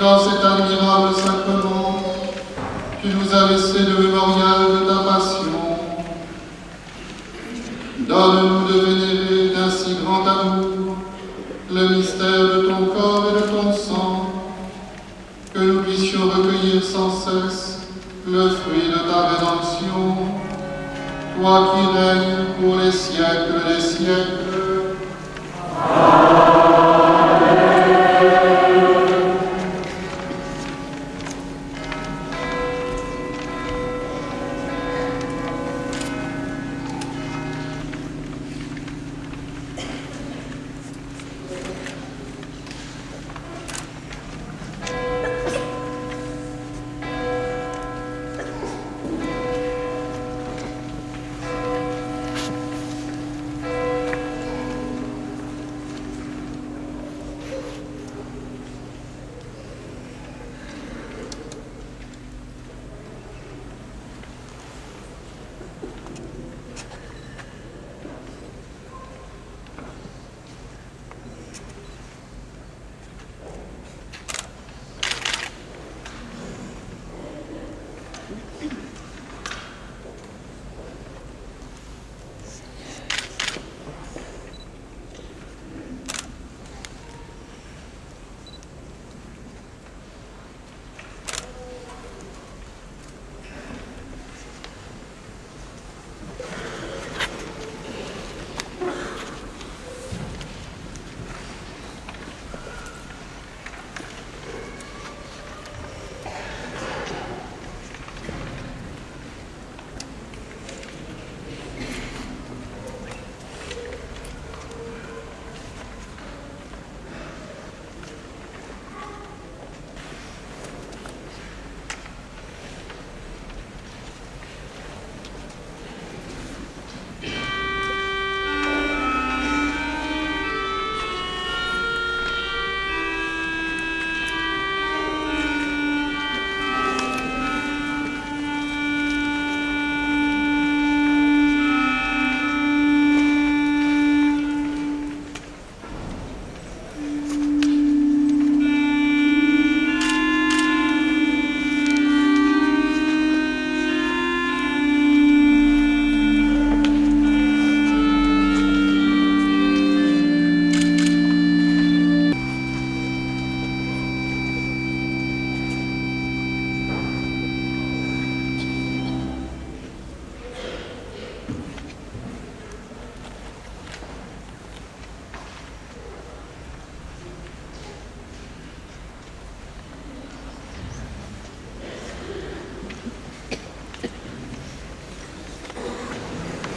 dans cet admirable sacrement, tu nous as laissé le mémorial de ta passion. Donne-nous de vénérer d'un si grand amour le mystère de ton corps et de ton sang, que nous puissions recueillir sans cesse le fruit de ta rédemption, toi qui règnes pour les siècles des siècles.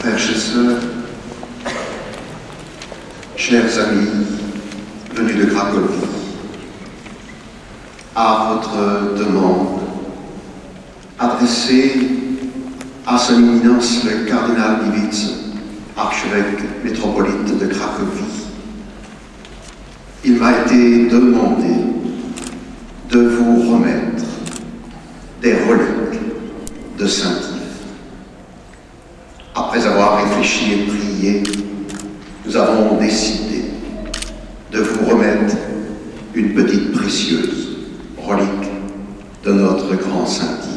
Frères et sœurs, chers amis venus de Cracovie, à votre demande, adressée à son éminence le cardinal Iwica, archevêque métropolite de Cracovie, il m'a été demandé de vous remettre des reliques de Saint-Yves. Après avoir réfléchi et prié, nous avons décidé de vous remettre une petite précieuse relique de notre grand Saint-Yves.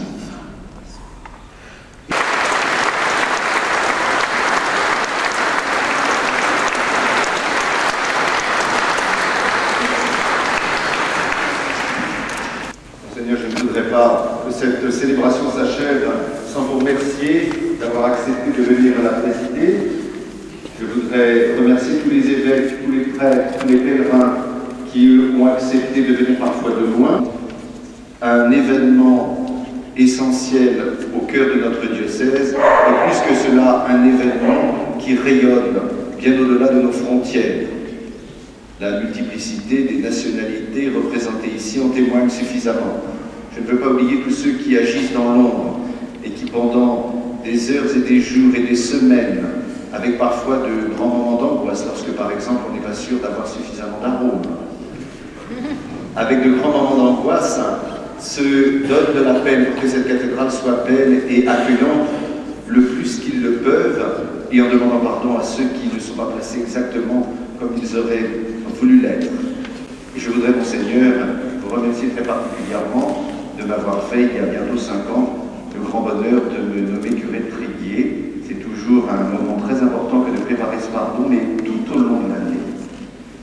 Seigneur, je ne voudrais pas que cette célébration s'achève sans vous remercier d'avoir accepté de venir à la présider. Je voudrais remercier tous les évêques, tous les prêtres, tous les pèlerins qui, eux, ont accepté de venir parfois de loin. Un événement essentiel au cœur de notre diocèse, et plus que cela, un événement qui rayonne bien au-delà de nos frontières. La multiplicité des nationalités représentées ici en témoigne suffisamment. Je ne veux pas oublier tous ceux qui agissent dans l'ombre et qui, pendant des heures et des jours et des semaines, avec parfois de grands moments d'angoisse, lorsque par exemple on n'est pas sûr d'avoir suffisamment d'arômes, avec de grands moments d'angoisse, se donnent de la peine pour que cette cathédrale soit belle et accueillante le plus qu'ils le peuvent, et en demandant pardon à ceux qui ne sont pas placés exactement comme ils auraient voulu l'être. Et je voudrais, Monseigneur, vous vous remercier très particulièrement de m'avoir fait, il y a bientôt 5 ans, le grand bonheur de me nommer curé de Tréguier. C'est toujours un moment très important que de préparer ce pardon, mais tout au long de l'année.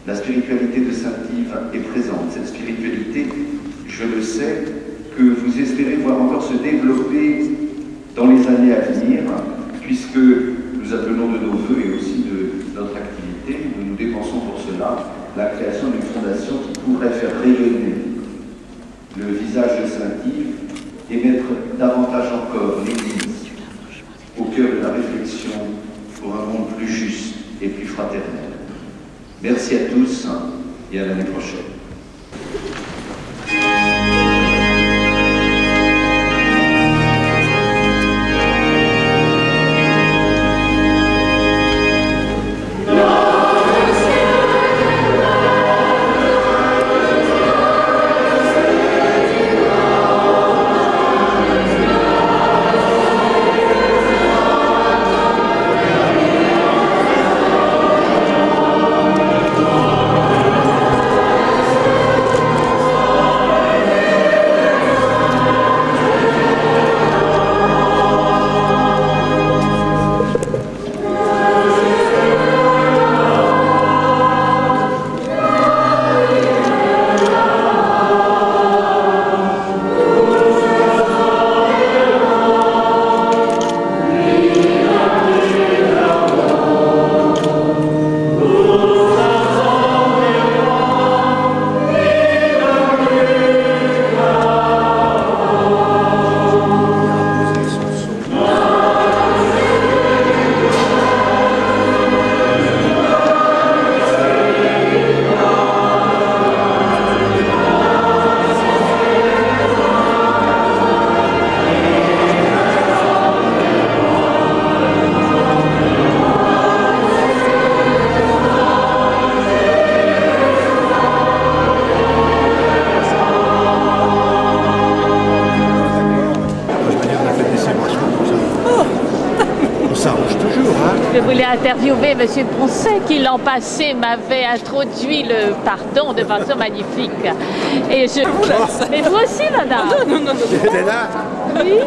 La spiritualité de Saint-Yves est présente. Cette spiritualité, je le sais, que vous espérez voir encore se développer dans les années à venir, puisque nous appelons de nos voeux et aussi de notre activité, nous dépensons pour cela la création d'une fondation qui pourrait faire rayonner le visage de Saint-Yves et mettre davantage encore l'Église au cœur de la réflexion pour un monde plus juste et plus fraternel. Merci à tous et à l'année prochaine. Je voulais interviewer M. Poncet qui l'an passé m'avait introduit le pardon de façon magnifique. Et je vous laisse. Mais vous aussi, madame. Non. J'étais là. Oui.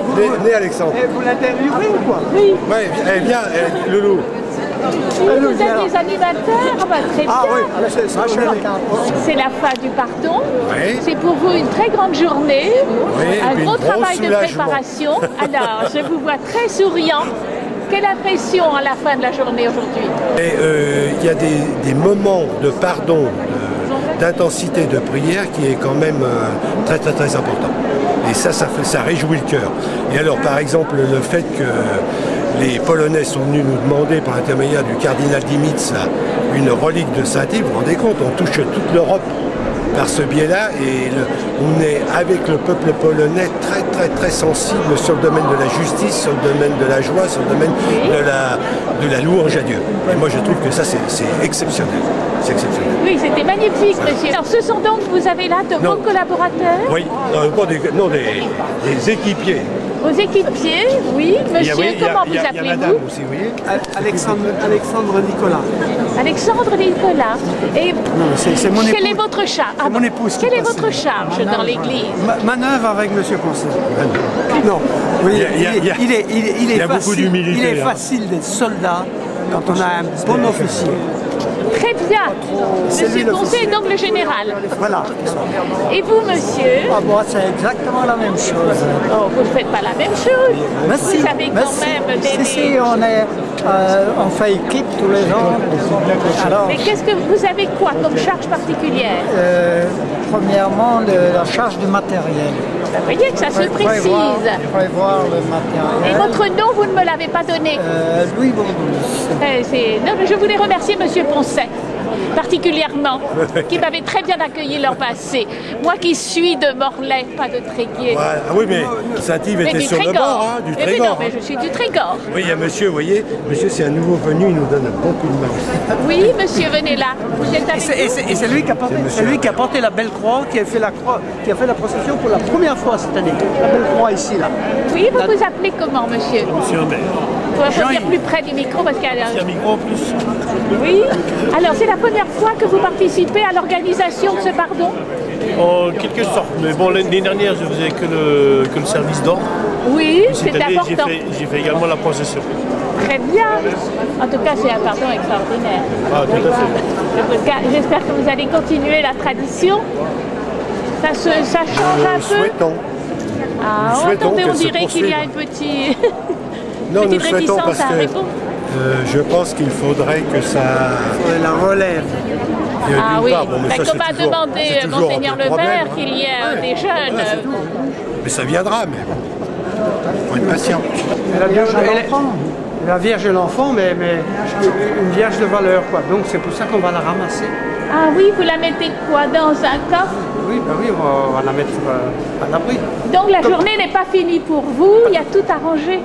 Né Alexandre. Et vous l'interviewez ou quoi? Oui. Oui, elle vient, Loulou. Vous êtes les animateurs, très bien. Ah oui, C'est la fin du pardon. Oui. C'est pour vous une très grande journée, Oui, un et puis gros un gros travail de soulagement. préparation. Alors, je vous vois très souriant. Quelle impression à la fin de la journée aujourd'hui? Il y a des moments de pardon, d'intensité de prière qui est quand même très important. Et ça réjouit le cœur. Et alors par exemple le fait que les Polonais sont venus nous demander par l'intermédiaire du cardinal Dimitz une relique de Saint-Yves, vous vous rendez compte, on touche toute l'Europe par ce biais-là et on est avec le peuple polonais très sensible sur le domaine de la justice, sur le domaine de la joie, sur le domaine de la louange à Dieu. Et moi je trouve que ça c'est exceptionnel. C'est exceptionnel. Oui, c'était magnifique, monsieur. Alors ce sont donc, vous avez là de vos collaborateurs? Oui, des équipiers. Vos équipiers, oui. Monsieur, comment vous Il y a appelez-vous? madame aussi, vous voyez. Alexandre Nicolas. Alexandre Nicolas. Et C'est mon épouse. quel est votre charge? C'est mon épouse. Quelle est votre charge dans l'église? Manœuvre avec M. Poncet. Non, oui, il est beaucoup d'humilité. Il est facile d'être soldat quand on a un bon officier. Très bien. C'est lui Monsieur le Poncet est officier. donc le général. Voilà. Et vous, monsieur? Ah bon, c'est exactement la même chose. Oh, vous ne faites pas la même chose. Merci. Vous avez quand même des... Si, on fait équipe tous les ans. Alors, Mais qu'est-ce que vous avez quoi comme charge particulière? premièrement, la charge du matériel. Vous voyez que ça se précise. Prévoir le matériel. Et votre nom, vous ne me l'avez pas donné. Louis Bourdous. Non, mais je voulais remercier Monsieur Poncet, particulièrement, qui m'avait très bien accueilli l'an passé. Moi qui suis de Morlaix, pas de Tréguier. Voilà. Ah oui, mais Saint-Yves Mais était du sur le Trégor. bord, hein, du Mais Trégor. non, mais je suis du Trégor. Oui, il y a monsieur, vous voyez, monsieur c'est un nouveau venu, il nous donne un bon coup de main aussi. Oui, monsieur, venez là. Vous êtes avec nous? Et c'est lui qui a porté la belle croix, qui a fait la croix, qui a fait la procession pour la première fois cette année. La belle croix ici, là. Oui, vous vous appelez comment, monsieur? Monsieur Humbert. Il faut venir plus près du micro parce qu'il y a... C'est un micro en plus. Oui. Alors, c'est la première fois que vous participez à l'organisation de ce pardon? En quelque sorte, mais bon, l'année dernière, je faisais que le service d'ordre. Oui, Cette c'est année, important. j'ai fait également la procession. Très bien. En tout cas, c'est un pardon extraordinaire. Ah, tout à fait. J'espère que vous allez continuer la tradition. Ça change un peu. Souhaitons. Ah, Nous souhaitons attendez, on qu'elle se dirait qu'il y a poursuive. une petite, Non, nous petite souhaitons réticence parce à que répondre. je pense qu'il faudrait que ça... La relève. Ah oui, mais ça, comme a c'est toujours- demandé c'est toujours Monseigneur un peu le problème, maire hein. qu'il y ait des jeunes. Mais ça viendra, mais il faut être patient. Et la Vierge et l'enfant, mais une Vierge de valeur, quoi. Donc c'est pour ça qu'on va la ramasser. Ah oui, vous la mettez quoi, dans un coffre? Oui, ben oui, on va la mettre à l'abri. Donc la journée n'est pas finie pour vous, il y a tout arrangé.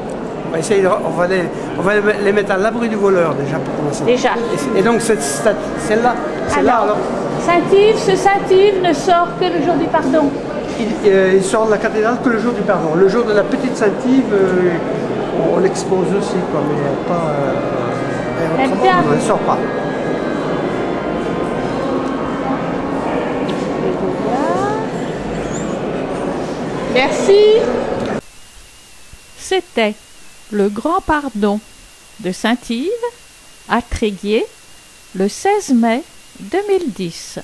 On va essayer, on va les mettre à l'abri du voleur déjà pour commencer. Déjà. Et donc celle-là, alors, Saint-Yves, ce Saint-Yves ne sort que le jour du pardon. il sort de la cathédrale que le jour du pardon. Le jour de la petite Saint-Yves, on l'expose aussi, quoi, mais pas. Autrement, elle ne sort pas. Merci. C'était le grand pardon de Saint-Yves à Tréguier le 16 mai 2010.